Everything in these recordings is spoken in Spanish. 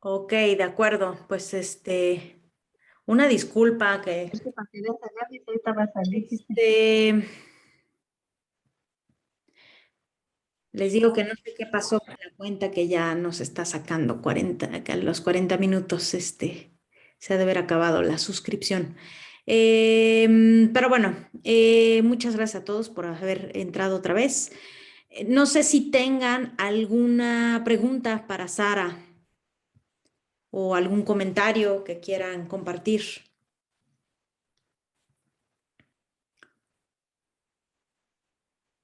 Ok, de acuerdo. Pues una disculpa que Este papel de salir, ahorita va a salir. este, les digo que no sé qué pasó con la cuenta que ya nos está sacando 40, que a los 40 minutos se ha de haber acabado la suscripción. Pero bueno, muchas gracias a todos por haber entrado otra vez. No sé si tengan alguna pregunta para Sara o algún comentario que quieran compartir.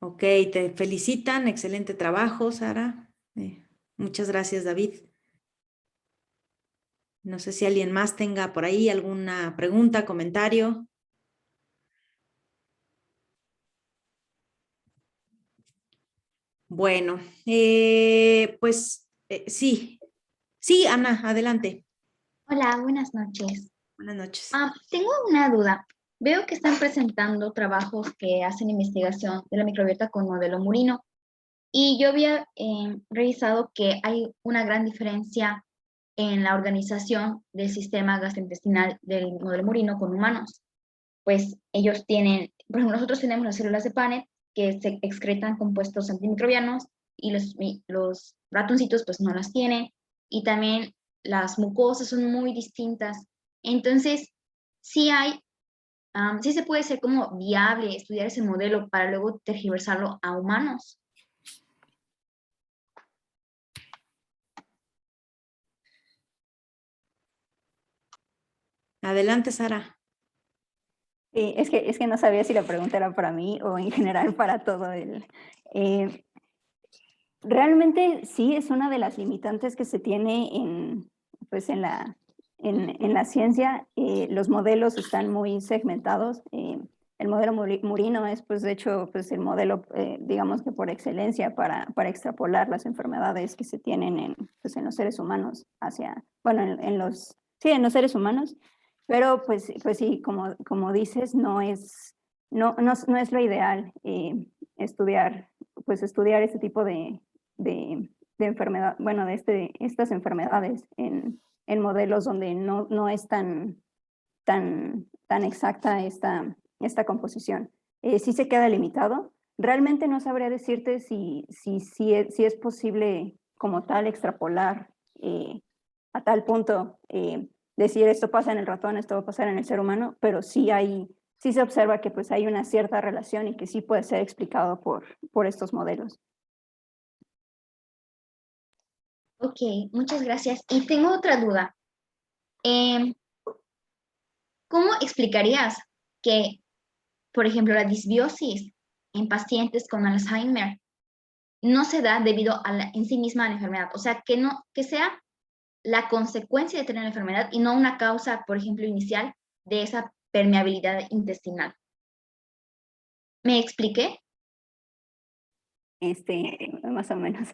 Ok, te felicitan, excelente trabajo, Sara. Muchas gracias, David. No sé si alguien más tenga por ahí alguna pregunta, comentario. Bueno, sí, sí, Ana, adelante. Hola, buenas noches. Buenas noches. Tengo una duda. Veo que están presentando trabajos que hacen investigación de la microbiota con modelo murino y yo había revisado que hay una gran diferencia en la organización del sistema gastrointestinal del modelo murino con humanos. Pues ellos tienen, por ejemplo, nosotros tenemos las células de Paneth que se excretan compuestos antimicrobianos y los ratoncitos pues no las tienen, y también las mucosas son muy distintas. Entonces, sí sí se puede ser como viable estudiar ese modelo para luego tergiversarlo a humanos. Adelante, Sara. Es que no sabía si la pregunta era para mí o en general para todo el... realmente sí es una de las limitantes que se tiene pues en la ciencia. Los modelos están muy segmentados. El modelo murino es, pues, de hecho, pues, el modelo, digamos que por excelencia para extrapolar las enfermedades que se tienen pues, en los seres humanos hacia, bueno, sí, en los seres humanos, pero pues sí, como dices, no es lo ideal estudiar, pues, estudiar este tipo de enfermedad, bueno, estas enfermedades en modelos donde no es tan exacta esta composición. Sí se queda limitado. Realmente no sabría decirte si es posible como tal extrapolar a tal punto, decir esto pasa en el ratón, esto va a pasar en el ser humano, pero sí se observa que pues hay una cierta relación y que sí puede ser explicado por estos modelos. Ok, muchas gracias. Y tengo otra duda. ¿Cómo explicarías que, por ejemplo, la disbiosis en pacientes con Alzheimer no se da debido en sí misma a la enfermedad? O sea, que sea la consecuencia de tener la enfermedad y no una causa, por ejemplo, inicial de esa permeabilidad intestinal. ¿Me expliqué? Más o menos.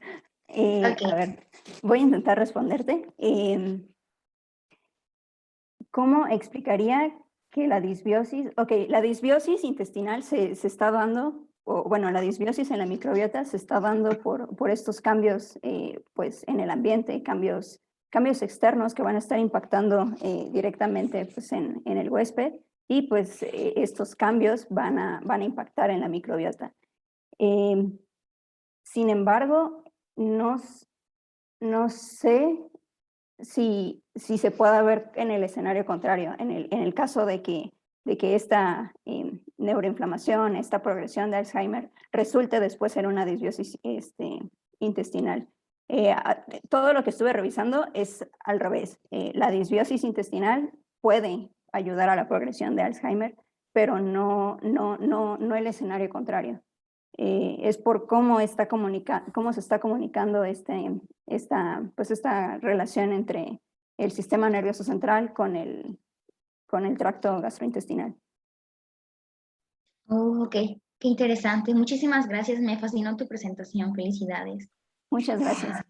Ok. A ver, voy a intentar responderte. ¿Cómo explicaría que la disbiosis? Ok, la disbiosis intestinal se está dando, o bueno, la disbiosis en la microbiota se está dando por estos cambios pues, en el ambiente, cambios externos que van a estar impactando directamente pues, en el huésped, y pues estos cambios van a impactar en la microbiota. Sin embargo, no sé si se pueda ver en el escenario contrario, en el caso de que esta neuroinflamación, esta progresión de Alzheimer, resulte después en una disbiosis intestinal. Todo lo que estuve revisando es al revés. La disbiosis intestinal puede ayudar a la progresión de Alzheimer, pero no el escenario contrario. Es por cómo se está comunicando esta relación entre el sistema nervioso central con el tracto gastrointestinal. Oh, ok, qué interesante. Muchísimas gracias. Me fascinó tu presentación. Felicidades. Muchas gracias.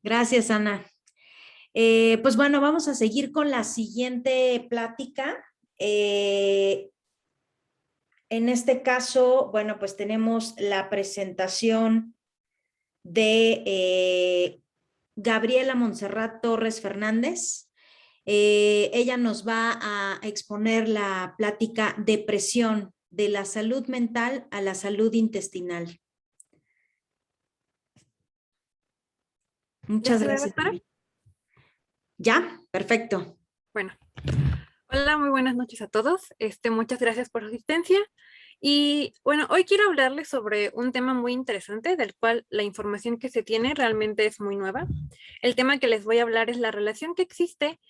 Gracias, Ana. Pues bueno, vamos a seguir con la siguiente plática. En este caso, bueno, pues tenemos la presentación de Gabriela Montserrat Torres Fernández. Ella nos va a exponer la plática Depresión, de la salud mental a la salud intestinal. Muchas gracias. ¿Ya? Perfecto. Bueno, hola, muy buenas noches a todos. Muchas gracias por su asistencia. Y bueno, hoy quiero hablarles sobre un tema muy interesante del cual la información que se tiene realmente es muy nueva. El tema que les voy a hablar es la relación que existe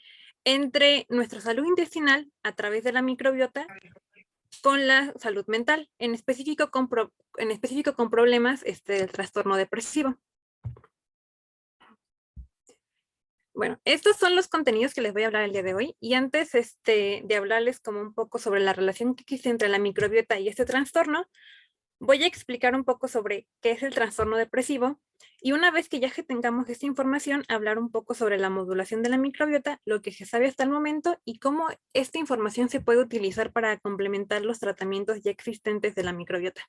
entre nuestra salud intestinal a través de la microbiota con la salud mental, en específico con problemas del trastorno depresivo. Bueno, estos son los contenidos que les voy a hablar el día de hoy. Y antes de hablarles como un poco sobre la relación que existe entre la microbiota y este trastorno, voy a explicar un poco sobre qué es el trastorno depresivo. Y una vez que ya tengamos esta información, hablar un poco sobre la modulación de la microbiota, lo que se sabe hasta el momento y cómo esta información se puede utilizar para complementar los tratamientos ya existentes de la microbiota.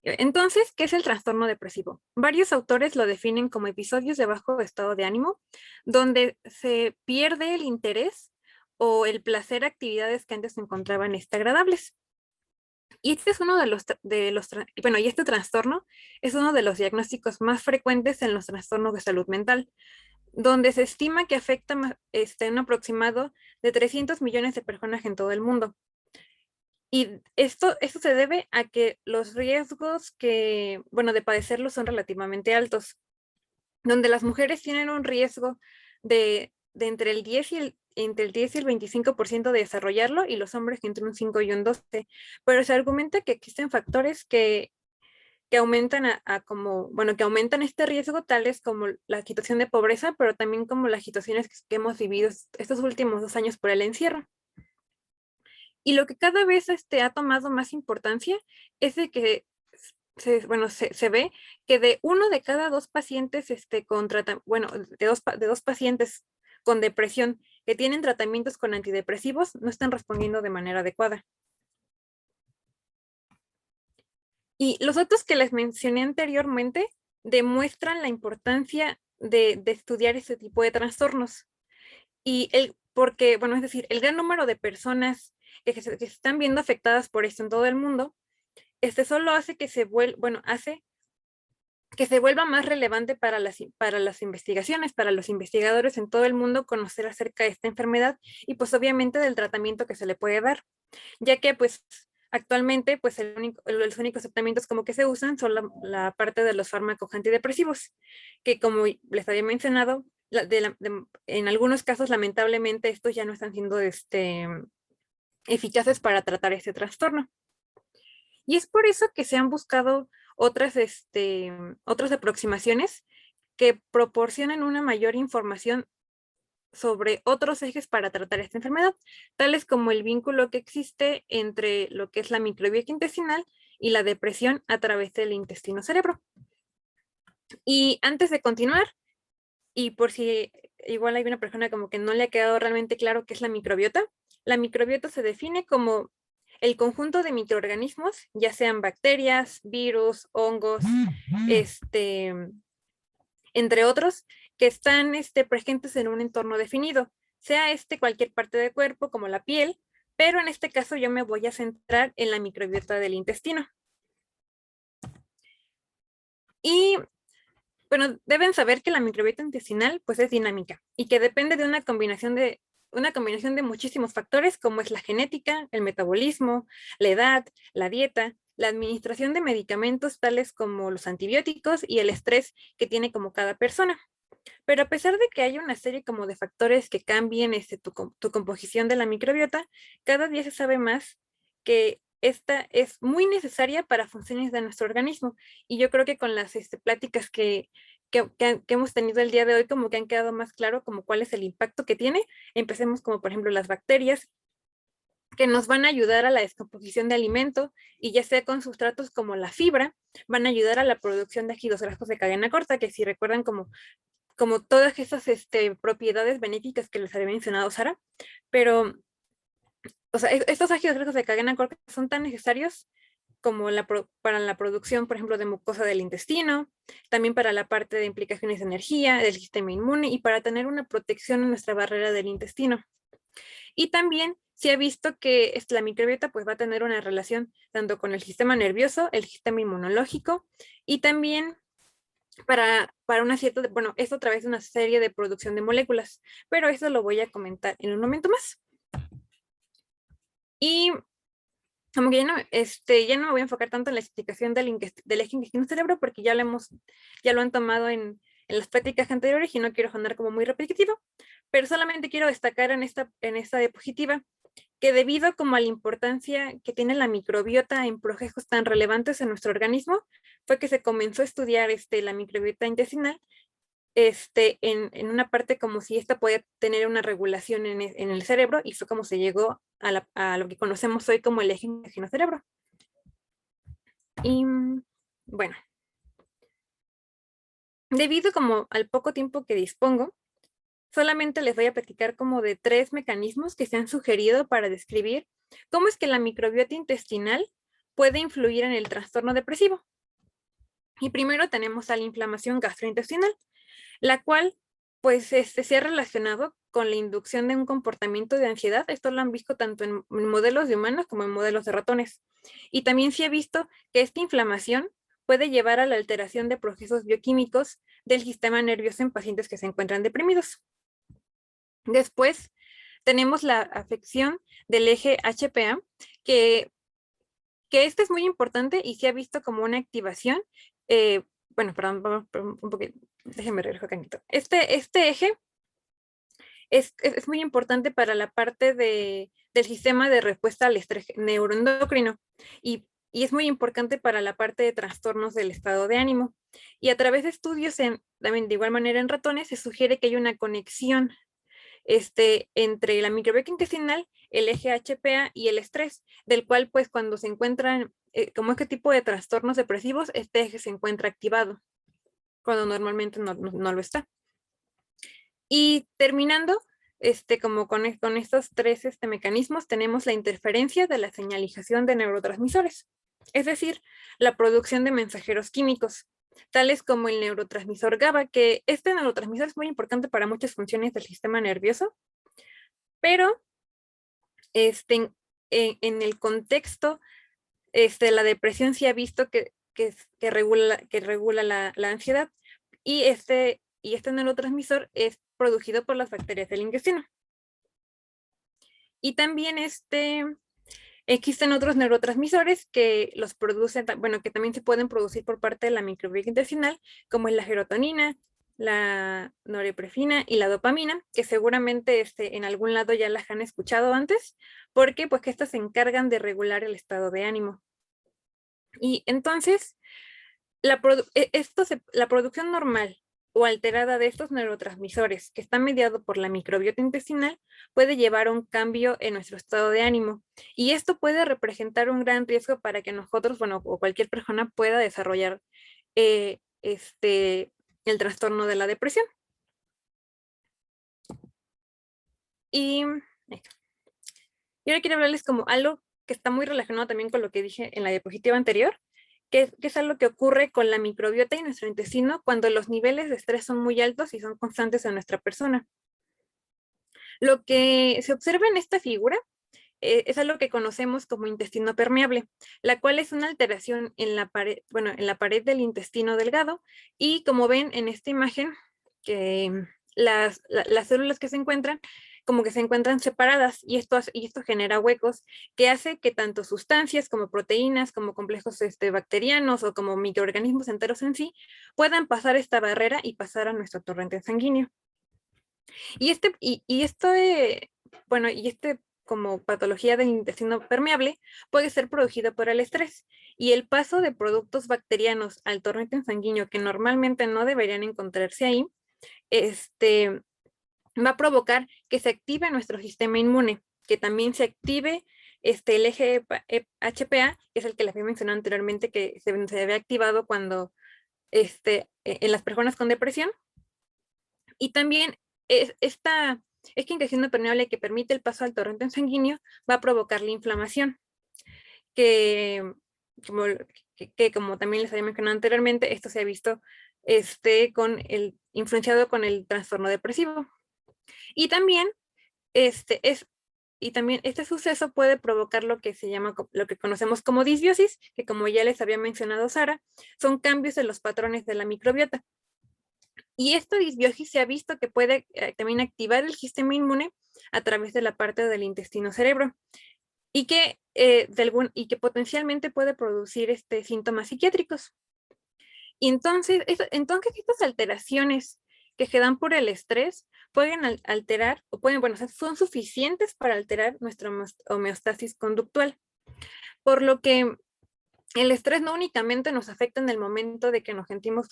Entonces, ¿qué es el trastorno depresivo? Varios autores lo definen como episodios de bajo estado de ánimo, donde se pierde el interés o el placer a actividades que antes se encontraban agradables. Y este es uno y este trastorno es uno de los diagnósticos más frecuentes en los trastornos de salud mental, donde se estima que afecta un aproximado de 300 millones de personas en todo el mundo. Y esto se debe a que los riesgos de padecerlo son relativamente altos, donde las mujeres tienen un riesgo de entre el 10 y el 25% de desarrollarlo, y los hombres entre un 5 y un 12%. Pero se argumenta que existen factores que aumentan que aumentan este riesgo, tales como la situación de pobreza, pero también como las situaciones que hemos vivido estos últimos 2 años por el encierro. Y lo que cada vez ha tomado más importancia es de que se ve que de 1 de cada 2 pacientes de dos pacientes con depresión que tienen tratamientos con antidepresivos no están respondiendo de manera adecuada. Y los datos que les mencioné anteriormente demuestran la importancia de estudiar este tipo de trastornos. Y porque, es decir, el gran número de personas que se están viendo afectadas por esto en todo el mundo, solo hace que se vuelva más relevante para las investigaciones, para los investigadores en todo el mundo, conocer acerca de esta enfermedad y pues obviamente del tratamiento que se le puede dar, ya que pues actualmente pues los únicos tratamientos como que se usan son la parte de los fármacos antidepresivos, que como les había mencionado, en algunos casos lamentablemente estos ya no están siendo eficaces para tratar este trastorno. Y es por eso que se han buscado otras aproximaciones que proporcionan una mayor información sobre otros ejes para tratar esta enfermedad, tales como el vínculo que existe entre lo que es la microbiota intestinal y la depresión a través del intestino-cerebro. Y antes de continuar, y por si igual hay una persona como que no le ha quedado realmente claro qué es la microbiota se define como el conjunto de microorganismos, ya sean bacterias, virus, hongos, entre otros, que están presentes en un entorno definido, sea cualquier parte del cuerpo como la piel, pero en este caso yo me voy a centrar en la microbiota del intestino. Y bueno, deben saber que la microbiota intestinal pues es dinámica y que depende de una combinación de muchísimos factores, como es la genética, el metabolismo, la edad, la dieta, la administración de medicamentos tales como los antibióticos y el estrés que tiene como cada persona. Pero a pesar de que hay una serie como de factores que cambien tu composición de la microbiota, cada día se sabe más que esta es muy necesaria para funciones de nuestro organismo. Y yo creo que con las pláticas que hemos tenido el día de hoy, como que han quedado más claro como cuál es el impacto que tiene. Empecemos como por ejemplo las bacterias, que nos van a ayudar a la descomposición de alimento, y ya sea con sustratos como la fibra, van a ayudar a la producción de ácidos grasos de cadena corta, que si recuerdan como todas esas propiedades benéficas que les había mencionado Sara, pero estos ácidos grasos de cadena corta son tan necesarios como para la producción, por ejemplo, de mucosa del intestino, también para la parte de implicaciones de energía, del sistema inmune y para tener una protección en nuestra barrera del intestino. Y también se ha visto que la microbiota pues, va a tener una relación tanto con el sistema nervioso, el sistema inmunológico y también para una cierta, bueno, esto a través de una serie de producción de moléculas, pero eso lo voy a comentar en un momento más. Y como que ya no me voy a enfocar tanto en la explicación del eje intestino-cerebro porque ya lo han tomado en las prácticas anteriores y no quiero sonar como muy repetitivo, pero solamente quiero destacar en esta diapositiva que debido como a la importancia que tiene la microbiota en procesos tan relevantes en nuestro organismo, fue que se comenzó a estudiar la microbiota intestinal en una parte como si esta podía tener una regulación en el cerebro y fue como se llegó a lo que conocemos hoy como el eje intestino-cerebro. Y bueno, debido como al poco tiempo que dispongo, solamente les voy a platicar como de 3 mecanismos que se han sugerido para describir cómo es que la microbiota intestinal puede influir en el trastorno depresivo. Y primero tenemos a la inflamación gastrointestinal, la cual pues se ha relacionado con la inducción de un comportamiento de ansiedad. Esto lo han visto tanto en modelos de humanos como en modelos de ratones. Y también se ha visto que esta inflamación puede llevar a la alteración de procesos bioquímicos del sistema nervioso en pacientes que se encuentran deprimidos. Después tenemos la afección del eje HPA, que este es muy importante y se ha visto como una activación. Bueno, perdón, un poquito, déjenme regreso acá. Este eje es muy importante para la parte del sistema de respuesta al estrés neuroendocrino y es muy importante para la parte de trastornos del estado de ánimo. Y a través de estudios, también de igual manera en ratones, se sugiere que hay una conexión entre la microbiota intestinal, el eje HPA y el estrés, del cual pues cuando se encuentran como este tipo de trastornos depresivos, este eje se encuentra activado, cuando normalmente no lo está. Y terminando, como con estos 3 mecanismos, tenemos la interferencia de la señalización de neurotransmisores, es decir, la producción de mensajeros químicos, tales como el neurotransmisor GABA, que este neurotransmisor es muy importante para muchas funciones del sistema nervioso, pero en el contexto de la depresión sí ha visto que regula la ansiedad y este neurotransmisor es producido por las bacterias del intestino. Y también existen otros neurotransmisores que los producen, bueno, que también se pueden producir por parte de la microbiota intestinal, como es la serotonina, la norepinefrina y la dopamina, que seguramente en algún lado ya las han escuchado antes, porque pues que estas se encargan de regular el estado de ánimo. Y entonces, la producción normal o alterada de estos neurotransmisores que está mediado por la microbiota intestinal puede llevar a un cambio en nuestro estado de ánimo y esto puede representar un gran riesgo para que nosotros, bueno, o cualquier persona pueda desarrollar el trastorno de la depresión. Y ahora quiero hablarles como algo que está muy relacionado también con lo que dije en la diapositiva anterior, que es algo que ocurre con la microbiota y nuestro intestino cuando los niveles de estrés son muy altos y son constantes en nuestra persona. Lo que se observa en esta figura es algo que conocemos como intestino permeable, la cual es una alteración en la pared del intestino delgado y como ven en esta imagen, que las células que se encuentran como que se encuentran separadas y esto genera huecos que hace que tanto sustancias como proteínas, como complejos bacterianos o como microorganismos enteros en sí puedan pasar esta barrera y pasar a nuestro torrente sanguíneo. Y como patología del intestino permeable puede ser producido por el estrés y el paso de productos bacterianos al torrente sanguíneo que normalmente no deberían encontrarse ahí, va a provocar que se active nuestro sistema inmune, que también se active el eje HPA, que es el que les había mencionado anteriormente, que se ve activado cuando en las personas con depresión. Y también este intestino permeable que permite el paso al torrente sanguíneo va a provocar la inflamación, que como, que como también les había mencionado anteriormente, esto se ha visto influenciado con el trastorno depresivo. Y también este suceso puede provocar lo que se llama, lo que conocemos como disbiosis, que como ya les había mencionado Sara, son cambios en los patrones de la microbiota. Y esta disbiosis se ha visto que puede también activar el sistema inmune a través de la parte del intestino-cerebro y que potencialmente puede producir síntomas psiquiátricos. Y entonces estas alteraciones que se dan por el estrés pueden alterar, o pueden, bueno, son suficientes para alterar nuestra homeostasis conductual. Por lo que el estrés no únicamente nos afecta en el momento de que nos sentimos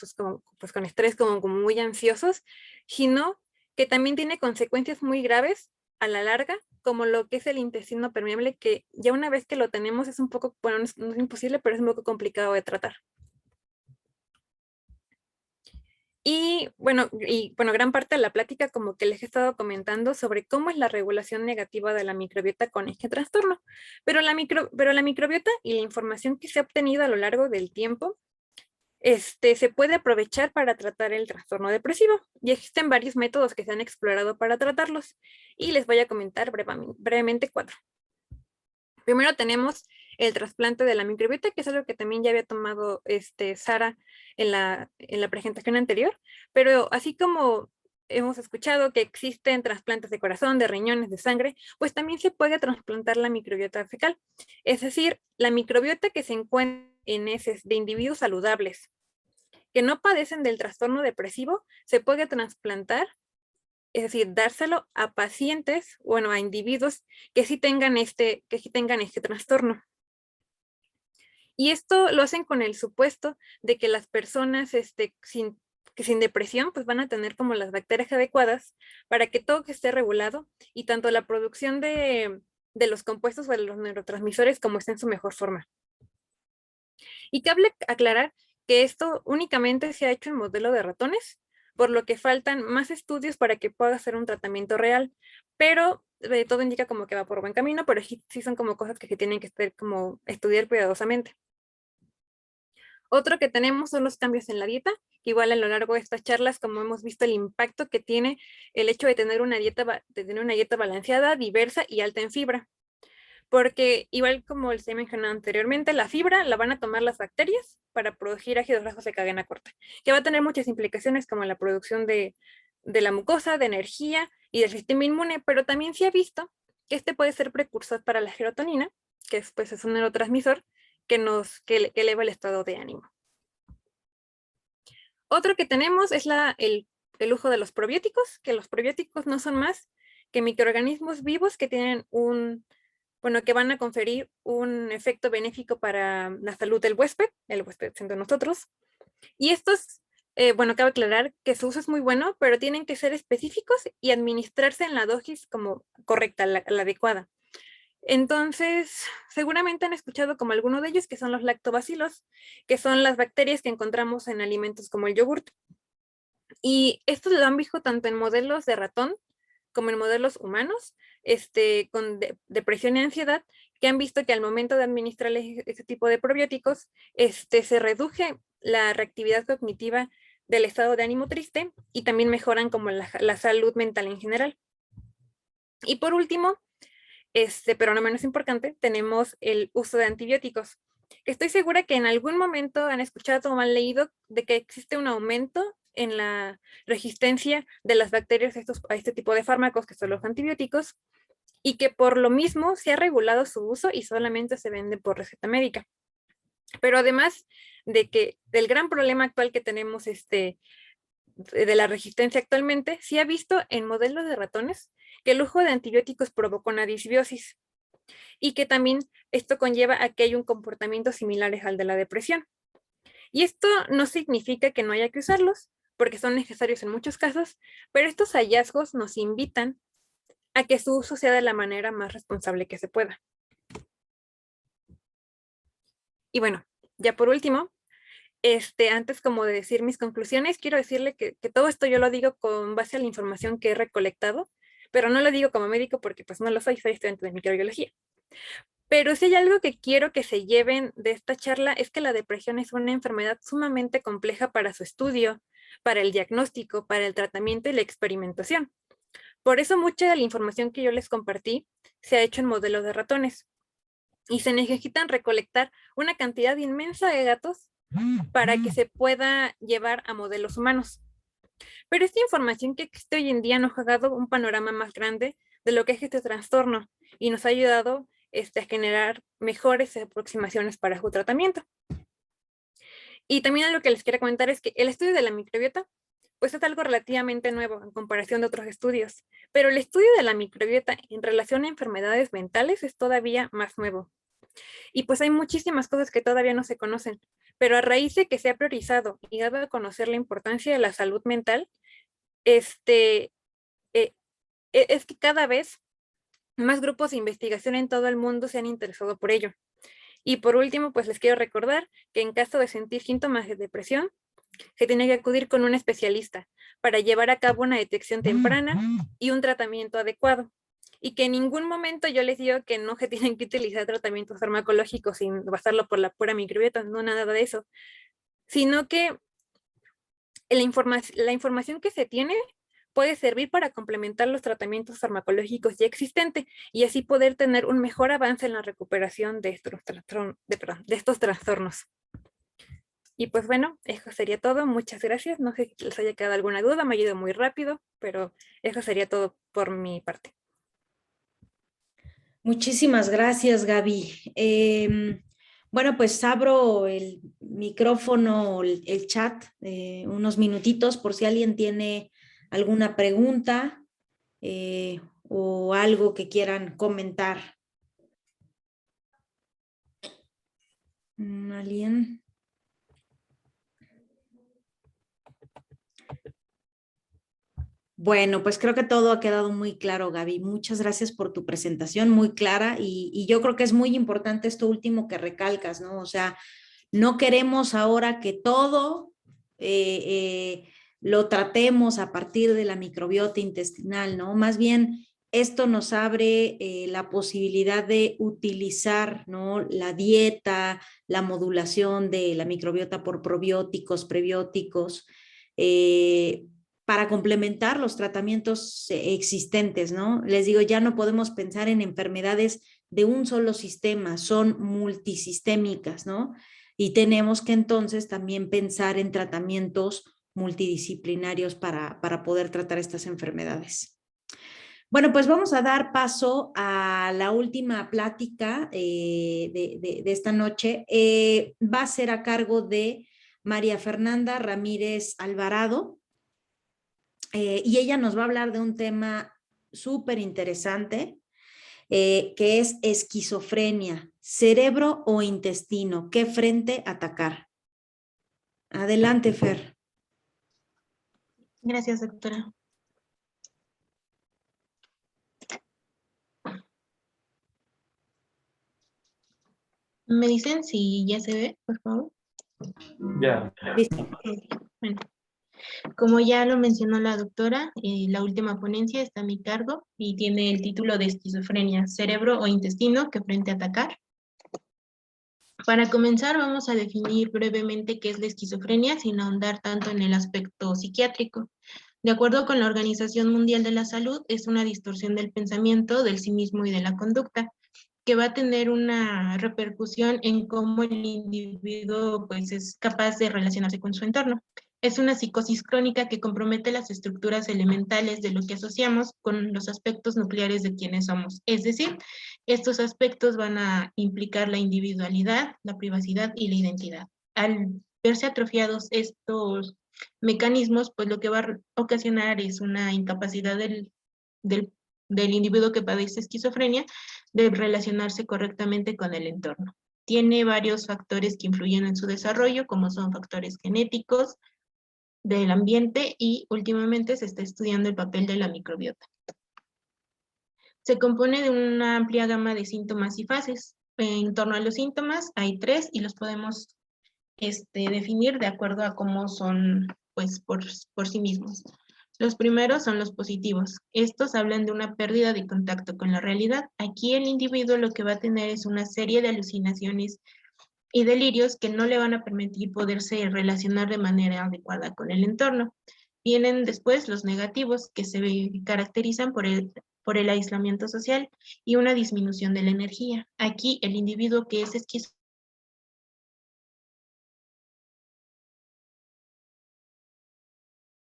pues con estrés, como muy ansiosos, sino que también tiene consecuencias muy graves a la larga, como lo que es el intestino permeable, que ya una vez que lo tenemos es un poco, bueno, no es imposible, pero es un poco complicado de tratar. Y bueno, gran parte de la plática como que les he estado comentando sobre cómo es la regulación negativa de la microbiota con este trastorno. Pero la microbiota y la información que se ha obtenido a lo largo del tiempo se puede aprovechar para tratar el trastorno depresivo. Y existen varios métodos que se han explorado para tratarlos. Y les voy a comentar brevemente 4. Primero tenemos el trasplante de la microbiota, que es algo que también ya había tomado Sara en la presentación anterior, pero así como hemos escuchado que existen trasplantes de corazón, de riñones, de sangre, pues también se puede trasplantar la microbiota fecal, es decir, la microbiota que se encuentra en heces de individuos saludables que no padecen del trastorno depresivo, se puede trasplantar, es decir, dárselo a pacientes, bueno, a individuos que sí tengan este trastorno. Y esto lo hacen con el supuesto de que las personas sin depresión pues van a tener como las bacterias adecuadas para que todo esté regulado y tanto la producción de los compuestos o de los neurotransmisores como esté en su mejor forma. Y cabe aclarar que esto únicamente se ha hecho en modelo de ratones, por lo que faltan más estudios para que pueda hacer un tratamiento real, pero todo indica como que va por buen camino, pero sí son como cosas que se tienen que como estudiar cuidadosamente. Otro que tenemos son los cambios en la dieta, que igual a lo largo de estas charlas, como hemos visto el impacto que tiene el hecho de tener una dieta balanceada, diversa y alta en fibra. Porque igual como les he mencionado anteriormente, la fibra la van a tomar las bacterias para producir ácidos grasos de cadena corta, que va a tener muchas implicaciones como la producción de la mucosa, de energía y del sistema inmune, pero también se ha visto que puede ser precursor para la serotonina, que pues, es un neurotransmisor que eleva el estado de ánimo. Otro que tenemos es el uso de los probióticos, que los probióticos no son más que microorganismos vivos que tienen que van a conferir un efecto benéfico para la salud del huésped, el huésped siendo nosotros. Y estos, cabe aclarar que su uso es muy bueno, pero tienen que ser específicos y administrarse en la dosis como correcta, la adecuada. Entonces, seguramente han escuchado como alguno de ellos, que son los lactobacilos, que son las bacterias que encontramos en alimentos como el yogurt. Y estos lo han visto tanto en modelos de ratón como en modelos humanos, con depresión y ansiedad, que han visto que al momento de administrarles este tipo de probióticos, se reduce la reactividad cognitiva del estado de ánimo triste y también mejoran como la salud mental en general. Y por último, pero no menos importante, tenemos el uso de antibióticos. Estoy segura que en algún momento han escuchado o han leído de que existe un aumento en la resistencia de las bacterias a este tipo de fármacos, que son los antibióticos, y que por lo mismo se ha regulado su uso y solamente se vende por receta médica. Pero además del gran problema actual que tenemos de la resistencia actualmente, se ha visto en modelos de ratones que el uso de antibióticos provoca una disbiosis y que también esto conlleva a que haya un comportamiento similar al de la depresión. Y esto no significa que no haya que usarlos, porque son necesarios en muchos casos, pero estos hallazgos nos invitan a que su uso sea de la manera más responsable que se pueda. Y bueno, ya por último, antes como de decir mis conclusiones, quiero decirle que todo esto yo lo digo con base a la información que he recolectado, pero no lo digo como médico porque pues no lo soy estudiante de microbiología. Pero si hay algo que quiero que se lleven de esta charla es que la depresión es una enfermedad sumamente compleja para su estudio, para el diagnóstico, para el tratamiento y la experimentación. Por eso mucha de la información que yo les compartí se ha hecho en modelos de ratones y se necesitan recolectar una cantidad inmensa de datos para que se pueda llevar a modelos humanos. Pero esta información que existe hoy en día nos ha dado un panorama más grande de lo que es este trastorno y nos ha ayudado a generar mejores aproximaciones para su tratamiento. Y también lo que les quería comentar es que el estudio de la microbiota pues es algo relativamente nuevo en comparación de otros estudios, pero el estudio de la microbiota en relación a enfermedades mentales es todavía más nuevo. Y pues hay muchísimas cosas que todavía no se conocen, pero a raíz de que se ha priorizado y dado a conocer la importancia de la salud mental, es que cada vez más grupos de investigación en todo el mundo se han interesado por ello. Y por último, pues les quiero recordar que en caso de sentir síntomas de depresión, se tiene que acudir con un especialista para llevar a cabo una detección temprana y un tratamiento adecuado. Y que en ningún momento yo les digo que no se tienen que utilizar tratamientos farmacológicos sin basarlo por la pura microbiota, no nada de eso, sino que la información que se tiene puede servir para complementar los tratamientos farmacológicos ya existentes y así poder tener un mejor avance en la recuperación de estos trastornos. Y pues bueno, eso sería todo. Muchas gracias. No sé si les haya quedado alguna duda, me ha ido muy rápido, pero eso sería todo por mi parte. Muchísimas gracias, Gaby. Bueno, pues abro el micrófono, el chat, unos minutitos por si alguien tiene alguna pregunta o algo que quieran comentar. ¿Alguien? Bueno, pues creo que todo ha quedado muy claro, Gaby. Muchas gracias por tu presentación, muy clara, y yo creo que es muy importante esto último que recalcas, ¿no? O sea, no queremos ahora que todo lo tratemos a partir de la microbiota intestinal, ¿no? Más bien, esto nos abre la posibilidad de utilizar, ¿no?, la dieta, la modulación de la microbiota por probióticos, prebióticos, para complementar los tratamientos existentes, ¿no? Les digo, ya no podemos pensar en enfermedades de un solo sistema, son multisistémicas, ¿no? Y tenemos que entonces también pensar en tratamientos multidisciplinarios para poder tratar estas enfermedades. Bueno, pues vamos a dar paso a la última plática de esta noche. Va a ser a cargo de María Fernanda Ramírez Alvarado. Y ella nos va a hablar de un tema súper interesante, que es esquizofrenia, cerebro o intestino, ¿qué frente atacar? Adelante, Fer. Gracias, doctora. ¿Me dicen si ya se ve, por favor? Ya. Listo. Bueno, como ya lo mencionó la doctora, la última ponencia está a mi cargo y tiene el título de esquizofrenia, cerebro o intestino, ¿qué frente atacar? Para comenzar, vamos a definir brevemente qué es la esquizofrenia sin ahondar tanto en el aspecto psiquiátrico. De acuerdo con la Organización Mundial de la Salud, es una distorsión del pensamiento, del sí mismo y de la conducta, que va a tener una repercusión en cómo el individuo pues, es capaz de relacionarse con su entorno. Es una psicosis crónica que compromete las estructuras elementales de lo que asociamos con los aspectos nucleares de quienes somos. Es decir, estos aspectos van a implicar la individualidad, la privacidad y la identidad. Al verse atrofiados estos mecanismos, pues lo que va a ocasionar es una incapacidad del individuo que padece esquizofrenia de relacionarse correctamente con el entorno. Tiene varios factores que influyen en su desarrollo, como son factores genéticos, del ambiente y últimamente se está estudiando el papel de la microbiota. Se compone de una amplia gama de síntomas y fases. En torno a los síntomas hay 3 y los podemos definir de acuerdo a cómo son pues, por sí mismos. Los primeros son los positivos. Estos hablan de una pérdida de contacto con la realidad. Aquí el individuo lo que va a tener es una serie de alucinaciones y delirios que no le van a permitir poderse relacionar de manera adecuada con el entorno. Vienen después los negativos, que se caracterizan por el aislamiento social y una disminución de la energía. Aquí el individuo que es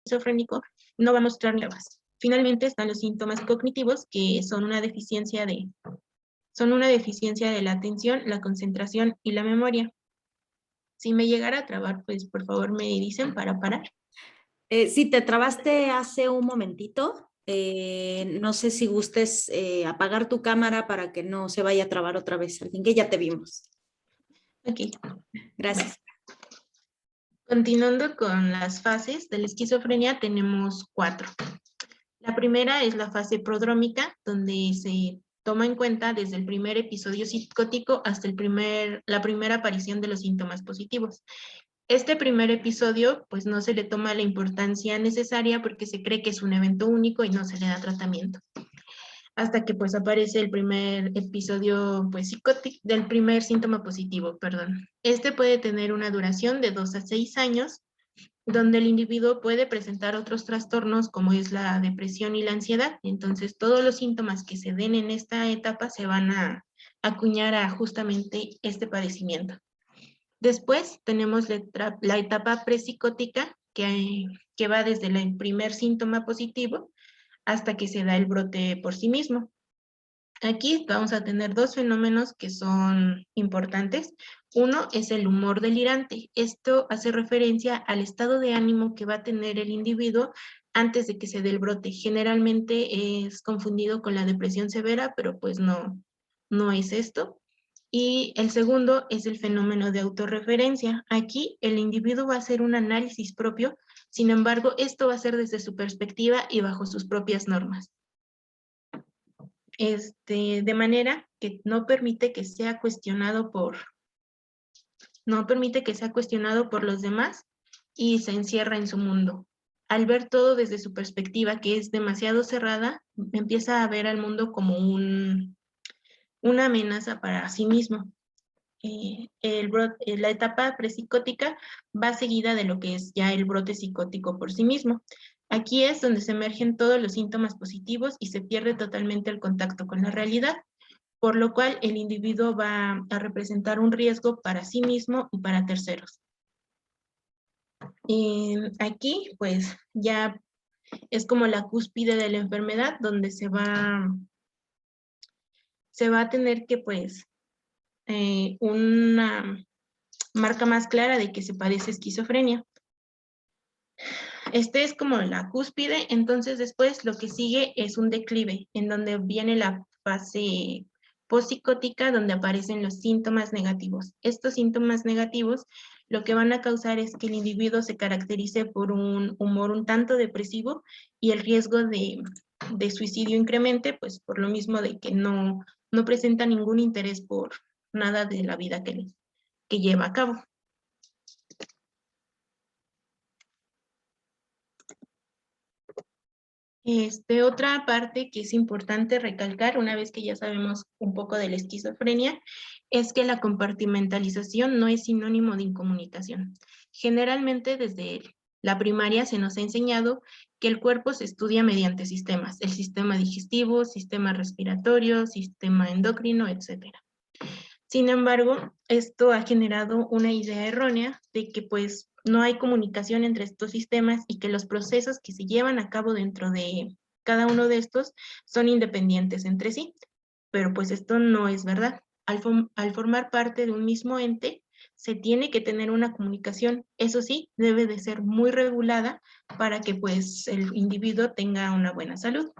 esquizofrénico no va a mostrar nuevas. Finalmente están los síntomas cognitivos, que son una deficiencia de la atención, la concentración y la memoria. Si me llegara a trabar, pues por favor me dicen para parar. Sí, te trabaste hace un momentito. No sé si gustes apagar tu cámara para que no se vaya a trabar otra vez alguien, que ya te vimos. Ok. Gracias. Continuando con las fases de la esquizofrenia, tenemos 4. La primera es la fase prodrómica, donde se toma en cuenta desde el primer episodio psicótico hasta la primera aparición de los síntomas positivos. Este primer episodio, pues no se le toma la importancia necesaria porque se cree que es un evento único y no se le da tratamiento. Hasta que pues aparece el primer episodio pues psicótico, del primer síntoma positivo, perdón. Este puede tener una duración de 2 a 6 años, donde el individuo puede presentar otros trastornos como es la depresión y la ansiedad. Entonces todos los síntomas que se den en esta etapa se van a acuñar a justamente este padecimiento. Después tenemos la etapa prepsicótica que va desde el primer síntoma positivo hasta que se da el brote por sí mismo. Aquí vamos a tener 2 fenómenos que son importantes. Uno es el humor delirante. Esto hace referencia al estado de ánimo que va a tener el individuo antes de que se dé el brote. Generalmente es confundido con la depresión severa, pero pues no es esto. Y el segundo es el fenómeno de autorreferencia. Aquí el individuo va a hacer un análisis propio, sin embargo, esto va a ser desde su perspectiva y bajo sus propias normas. De manera que no permite que sea cuestionado por los demás y se encierra en su mundo. Al ver todo desde su perspectiva, que es demasiado cerrada, empieza a ver al mundo como una amenaza para sí mismo. La etapa prepsicótica va seguida de lo que es ya el brote psicótico por sí mismo. Aquí es donde se emergen todos los síntomas positivos y se pierde totalmente el contacto con la realidad, por lo cual el individuo va a representar un riesgo para sí mismo y para terceros. Aquí, pues, ya es como la cúspide de la enfermedad, donde se va a tener que, pues, una marca más clara de que se padece esquizofrenia. Es como la cúspide, entonces después lo que sigue es un declive, en donde viene la fase postpsicótica, donde aparecen los síntomas negativos. Estos síntomas negativos lo que van a causar es que el individuo se caracterice por un humor un tanto depresivo y el riesgo de suicidio incremente, pues por lo mismo de que no presenta ningún interés por nada de la vida que lleva a cabo. Otra parte que es importante recalcar, una vez que ya sabemos un poco de la esquizofrenia, es que la compartimentalización no es sinónimo de incomunicación. Generalmente desde la primaria se nos ha enseñado que el cuerpo se estudia mediante sistemas, el sistema digestivo, sistema respiratorio, sistema endocrino, etc. Sin embargo, esto ha generado una idea errónea de que pues no hay comunicación entre estos sistemas y que los procesos que se llevan a cabo dentro de cada uno de estos son independientes entre sí. Pero pues esto no es verdad. Al formar parte de un mismo ente, se tiene que tener una comunicación. Eso sí, debe de ser muy regulada para que pues el individuo tenga una buena salud.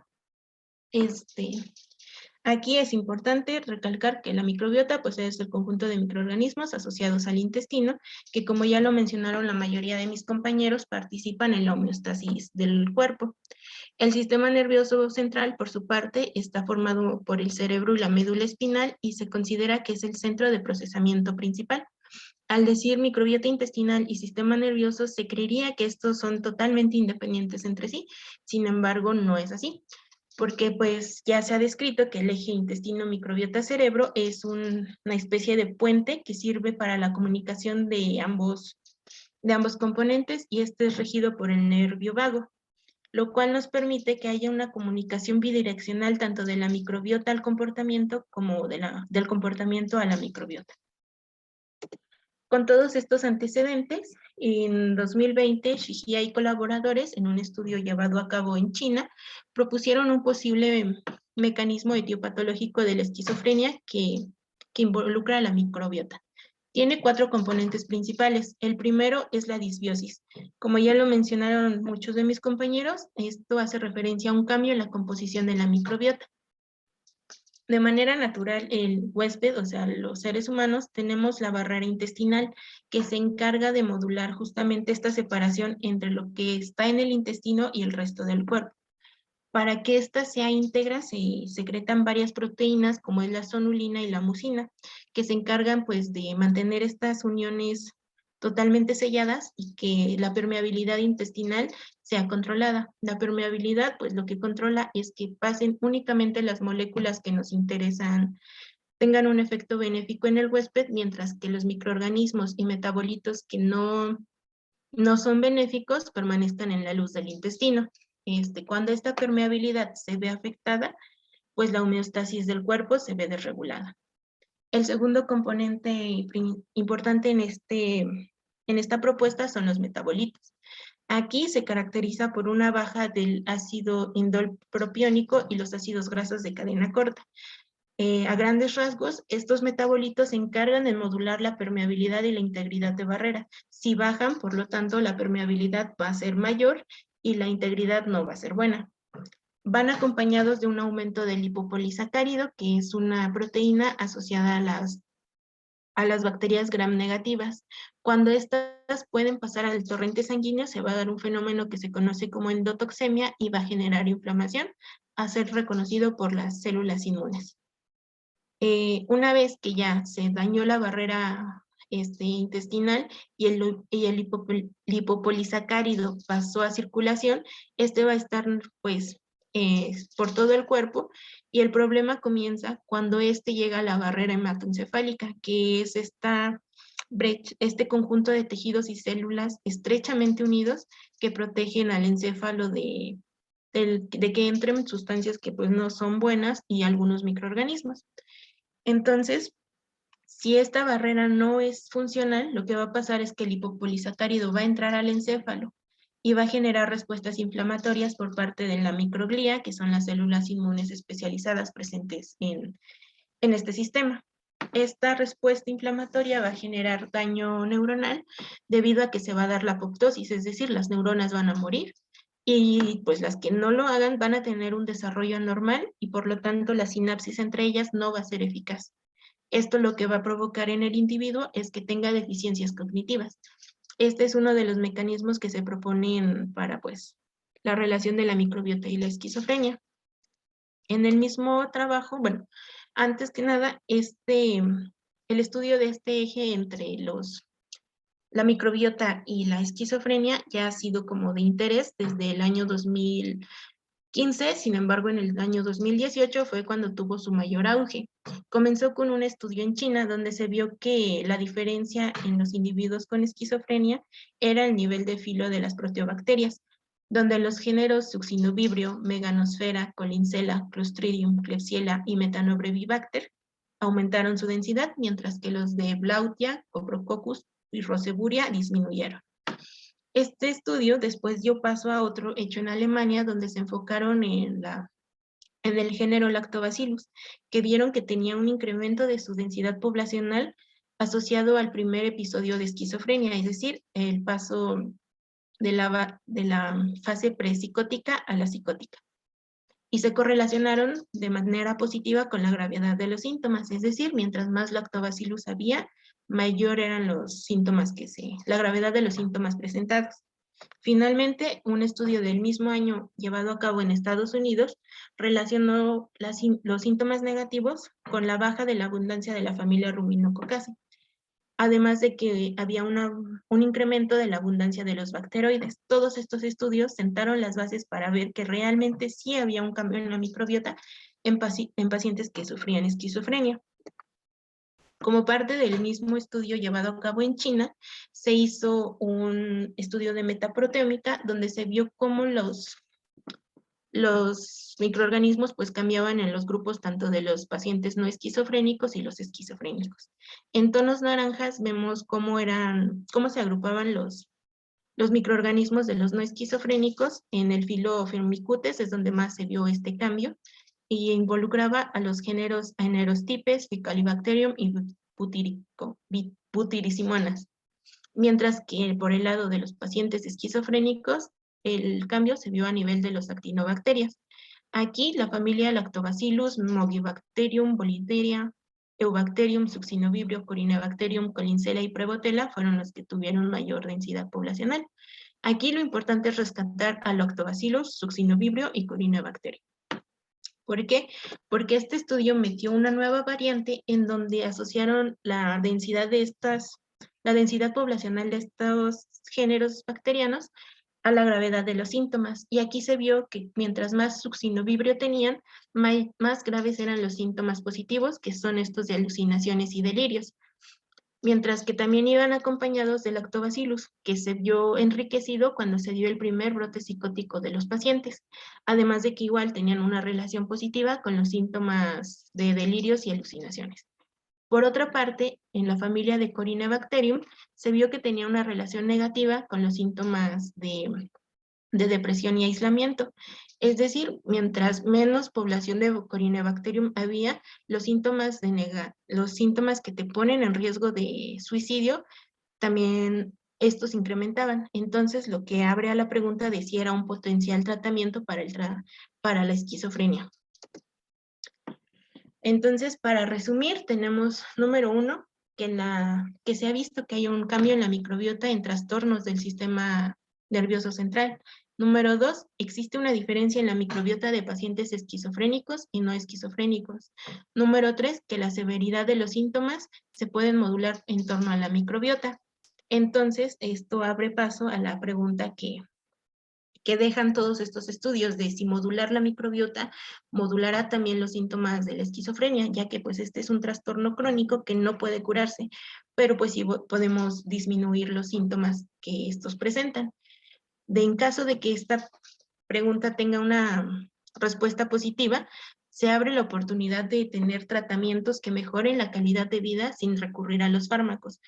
Aquí es importante recalcar que la microbiota pues es el conjunto de microorganismos asociados al intestino, que como ya lo mencionaron la mayoría de mis compañeros, participan en la homeostasis del cuerpo. El sistema nervioso central, por su parte, está formado por el cerebro y la médula espinal y se considera que es el centro de procesamiento principal. Al decir microbiota intestinal y sistema nervioso, se creería que estos son totalmente independientes entre sí. Sin embargo, no es así, porque pues ya se ha descrito que el eje intestino-microbiota-cerebro es una especie de puente que sirve para la comunicación de ambos componentes, y este es regido por el nervio vago, lo cual nos permite que haya una comunicación bidireccional tanto de la microbiota al comportamiento como del comportamiento a la microbiota. Con todos estos antecedentes, en 2020, Shihia y colaboradores, en un estudio llevado a cabo en China, propusieron un posible mecanismo etiopatológico de la esquizofrenia que involucra a la microbiota. Tiene 4 componentes principales. El primero es la disbiosis. Como ya lo mencionaron muchos de mis compañeros, esto hace referencia a un cambio en la composición de la microbiota. De manera natural, el huésped, o sea, los seres humanos, tenemos la barrera intestinal que se encarga de modular justamente esta separación entre lo que está en el intestino y el resto del cuerpo. Para que ésta sea íntegra, se secretan varias proteínas, como es la zonulina y la mucina, que se encargan pues de mantener estas uniones totalmente selladas y que la permeabilidad intestinal sea controlada. La permeabilidad, pues lo que controla es que pasen únicamente las moléculas que nos interesan, tengan un efecto benéfico en el huésped, mientras que los microorganismos y metabolitos que no son benéficos permanezcan en la luz del intestino. Cuando esta permeabilidad se ve afectada, pues la homeostasis del cuerpo se ve desregulada. El segundo componente importante en esta propuesta son los metabolitos. Aquí se caracteriza por una baja del ácido indol propiónico y los ácidos grasos de cadena corta. A grandes rasgos, estos metabolitos se encargan de modular la permeabilidad y la integridad de barrera. Si bajan, por lo tanto, la permeabilidad va a ser mayor y la integridad no va a ser buena. Van acompañados de un aumento del lipopolisacárido, que es una proteína asociada a las bacterias gram negativas. Cuando estas pueden pasar al torrente sanguíneo, se va a dar un fenómeno que se conoce como endotoxemia y va a generar inflamación, a ser reconocido por las células inmunes. Una vez que ya se dañó la barrera intestinal y el lipopolisacárido pasó a circulación, va a estar pues por todo el cuerpo, y el problema comienza cuando llega a la barrera hematoencefálica, que es este conjunto de tejidos y células estrechamente unidos que protegen al encéfalo de que entren sustancias que pues no son buenas y algunos microorganismos. Entonces, si esta barrera no es funcional, lo que va a pasar es que el lipopolisacárido va a entrar al encéfalo y va a generar respuestas inflamatorias por parte de la microglía, que son las células inmunes especializadas presentes en este sistema. Esta respuesta inflamatoria va a generar daño neuronal debido a que se va a dar la apoptosis, es decir, las neuronas van a morir, y pues las que no lo hagan van a tener un desarrollo anormal y por lo tanto la sinapsis entre ellas no va a ser eficaz. Esto lo que va a provocar en el individuo es que tenga deficiencias cognitivas. Este es uno de los mecanismos que se proponen para pues la relación de la microbiota y la esquizofrenia. En el mismo trabajo, bueno, antes que nada, el estudio de este eje entre la microbiota y la esquizofrenia ya ha sido como de interés desde el año 2015, sin embargo, en el año 2018 fue cuando tuvo su mayor auge. Comenzó con un estudio en China donde se vio que la diferencia en los individuos con esquizofrenia era el nivel de filo de las proteobacterias, donde los géneros Succinobibrio, Meganosfera, Collinsella, Clostridium, Klebsiella y Methanobrevibacter aumentaron su densidad, mientras que los de Blautia, Coprococcus y Roseburia disminuyeron. Este estudio después dio paso a otro hecho en Alemania, donde se enfocaron en el género Lactobacillus, que vieron que tenía un incremento de su densidad poblacional asociado al primer episodio de esquizofrenia, es decir, el paso de la fase prepsicótica a la psicótica. Y se correlacionaron de manera positiva con la gravedad de los síntomas, es decir, mientras más Lactobacillus había, mayor eran los síntomas la gravedad de los síntomas presentados. Finalmente, un estudio del mismo año llevado a cabo en Estados Unidos relacionó los síntomas negativos con la baja de la abundancia de la familia Ruminococcacea. además de que había un incremento de la abundancia de los bacteroides. Todos estos estudios sentaron las bases para ver que realmente sí había un cambio en la microbiota en pacientes que sufrían esquizofrenia. Como parte del mismo estudio llevado a cabo en China, se hizo un estudio de metaproteómica donde se vio cómo los microorganismos pues cambiaban en los grupos tanto de los pacientes no esquizofrénicos y los esquizofrénicos. En tonos naranjas vemos cómo se agrupaban los microorganismos de los no esquizofrénicos. En el filo Firmicutes es donde más se vio este cambio y involucraba a los géneros Aenerostypes, Faecalibacterium y Butyricimonas. Mientras que por el lado de los pacientes esquizofrénicos, el cambio se vio a nivel de los actinobacterias. Aquí la familia Lactobacillus, Mogibacterium, Bolideria, Eubacterium, Succinovibrio, Corinebacterium, Collinsella y Prevotella fueron los que tuvieron mayor densidad poblacional. Aquí lo importante es rescatar a Lactobacillus, Succinovibrio y Corinebacterium. ¿Por qué? Porque este estudio metió una nueva variante en donde asociaron la densidad poblacional de estos géneros bacterianos a la gravedad de los síntomas. Y aquí se vio que mientras más succinovibrio tenían, más graves eran los síntomas positivos, que son estos de alucinaciones y delirios. Mientras que también iban acompañados del lactobacillus, que se vio enriquecido cuando se dio el primer brote psicótico de los pacientes, además de que igual tenían una relación positiva con los síntomas de delirios y alucinaciones. Por otra parte, en la familia de Corinebacterium se vio que tenía una relación negativa con los síntomas de depresión y aislamiento. Es decir, mientras menos población de Corinebacterium había, los síntomas que te ponen en riesgo de suicidio, también estos incrementaban. Entonces, lo que abre a la pregunta de si era un potencial tratamiento para la esquizofrenia. Entonces, para resumir, tenemos número 1, que se ha visto que hay un cambio en la microbiota en trastornos del sistema nervioso central. Número 2, existe una diferencia en la microbiota de pacientes esquizofrénicos y no esquizofrénicos. Número 3, que la severidad de los síntomas se pueden modular en torno a la microbiota. Entonces, esto abre paso a la pregunta que dejan todos estos estudios de si modular la microbiota modulará también los síntomas de la esquizofrenia, ya que pues este es un trastorno crónico que no puede curarse, pero pues sí podemos disminuir los síntomas que estos presentan. En caso de que esta pregunta tenga una respuesta positiva, se abre la oportunidad de tener tratamientos que mejoren la calidad de vida sin recurrir a los fármacos.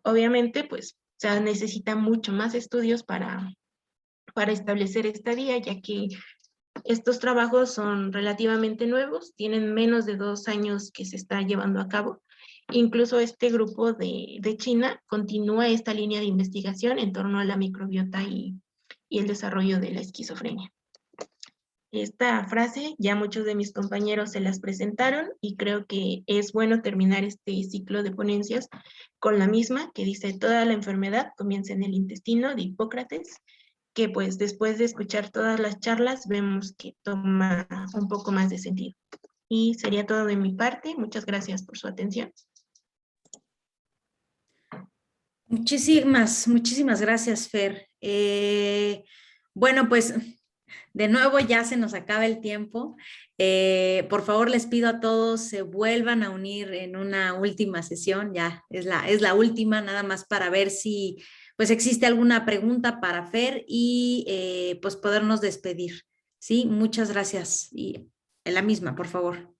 Obviamente, pues se necesita mucho más estudios para establecer esta vía, ya que estos trabajos son relativamente nuevos, tienen menos de 2 años que se está llevando a cabo. Incluso este grupo de China continúa esta línea de investigación en torno a la microbiota y el desarrollo de la esquizofrenia. Esta frase ya muchos de mis compañeros se las presentaron y creo que es bueno terminar este ciclo de ponencias con la misma que dice: toda la enfermedad comienza en el intestino, de Hipócrates, que pues después de escuchar todas las charlas vemos que toma un poco más de sentido. Y sería todo de mi parte. Muchas gracias por su atención. Muchísimas gracias, Fer. Bueno, pues de nuevo ya se nos acaba el tiempo. Por favor, les pido a todos se vuelvan a unir en una última sesión. Ya es la última, nada más para ver si pues existe alguna pregunta para Fer y pues podernos despedir. Sí, muchas gracias. Y en la misma, por favor.